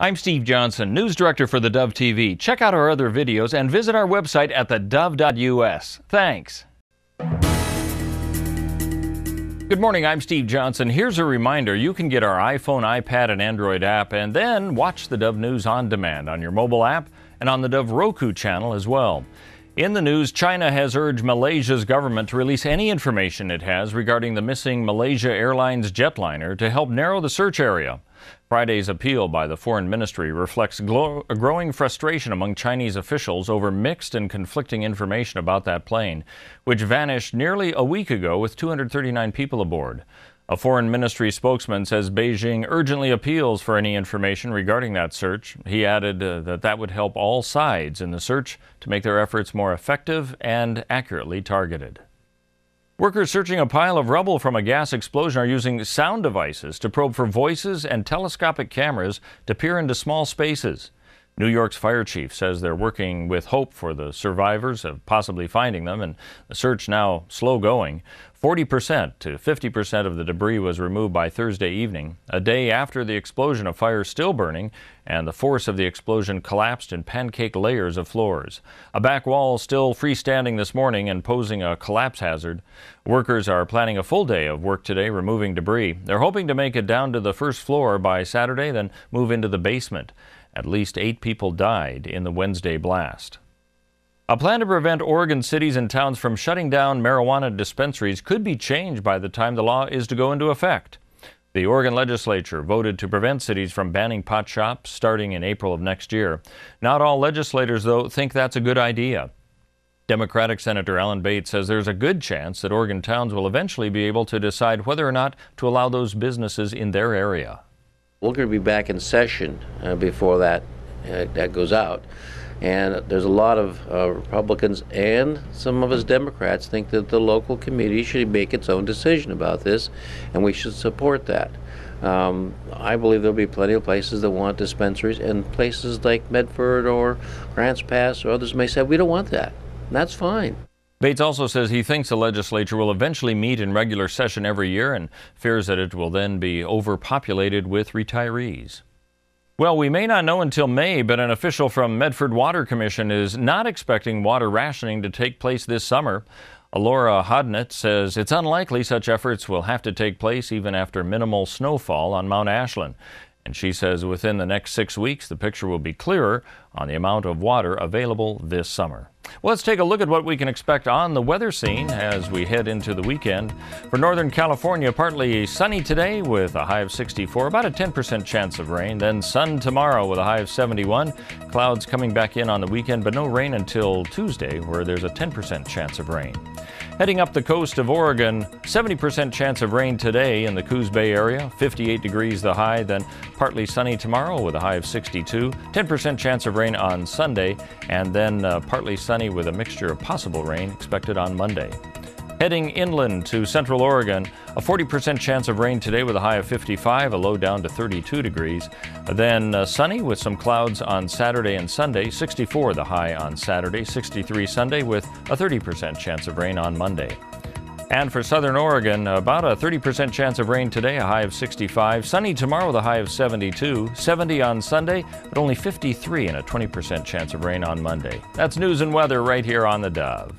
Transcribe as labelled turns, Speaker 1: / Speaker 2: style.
Speaker 1: I'm Steve Johnson, News Director for theDove TV. Check out our other videos and visit our website at thedove.us. Thanks. Good morning, I'm Steve Johnson. Here's a reminder, you can get our iPhone, iPad, and Android app and then watch the Dove News on demand on your mobile app and on the Dove Roku channel as well. In the news, China has urged Malaysia's government to release any information it has regarding the missing Malaysia Airlines jetliner to help narrow the search area. Friday's appeal by the Foreign Ministry reflects a growing frustration among Chinese officials over mixed and conflicting information about that plane, which vanished nearly a week ago with 239 people aboard. A Foreign Ministry spokesman says Beijing urgently appeals for any information regarding that search. He added that would help all sides in the search to make their efforts more effective and accurately targeted. Workers searching a pile of rubble from a gas explosion are using sound devices to probe for voices and telescopic cameras to peer into small spaces. New York's fire chief says they're working with hope for the survivors of possibly finding them, and the search now slow going. 40% to 50% of the debris was removed by Thursday evening, a day after the explosion of fire still burning, and the force of the explosion collapsed in pancake layers of floors. A back wall still freestanding this morning and posing a collapse hazard. Workers are planning a full day of work today removing debris. They're hoping to make it down to the first floor by Saturday, then move into the basement. At least 8 people died in the Wednesday blast. A plan to prevent Oregon cities and towns from shutting down marijuana dispensaries could be changed by the time the law is to go into effect. The Oregon legislature voted to prevent cities from banning pot shops starting in April of next year. Not all legislators, though, think that's a good idea. Democratic Senator Alan Bates says there's a good chance that Oregon towns will eventually be able to decide whether or not to allow those businesses in their area.
Speaker 2: We're going to be back in session before that goes out. And there's a lot of Republicans and some of us Democrats think that the local community should make its own decision about this, and we should support that. I believe there'll be plenty of places that want dispensaries, and places like Medford or Grants Pass or others may say, we don't want that. And that's fine.
Speaker 1: Bates also says he thinks the legislature will eventually meet in regular session every year and fears that it will then be overpopulated with retirees. Well, we may not know until May, but an official from Medford Water Commission is not expecting water rationing to take place this summer. Alora Hodnett says it's unlikely such efforts will have to take place even after minimal snowfall on Mount Ashland. And she says within the next 6 weeks, the picture will be clearer on the amount of water available this summer. Well, let's take a look at what we can expect on the weather scene as we head into the weekend. For Northern California, partly sunny today with a high of 64, about a 10% chance of rain. Then sun tomorrow with a high of 71. Clouds coming back in on the weekend, but no rain until Tuesday, where there's a 10% chance of rain. Heading up the coast of Oregon, 70% chance of rain today in the Coos Bay area, 58 degrees the high, then partly sunny tomorrow with a high of 62, 10% chance of rain on Sunday, and then partly sunny with a mixture of possible rain expected on Monday. Heading inland to central Oregon, a 40% chance of rain today with a high of 55, a low down to 32 degrees. Then sunny with some clouds on Saturday and Sunday, 64 the high on Saturday, 63 Sunday with a 30% chance of rain on Monday. And for southern Oregon, about a 30% chance of rain today, a high of 65. Sunny tomorrow with a high of 72. 70 on Sunday, but only 53 and a 20% chance of rain on Monday. That's news and weather right here on the Dove.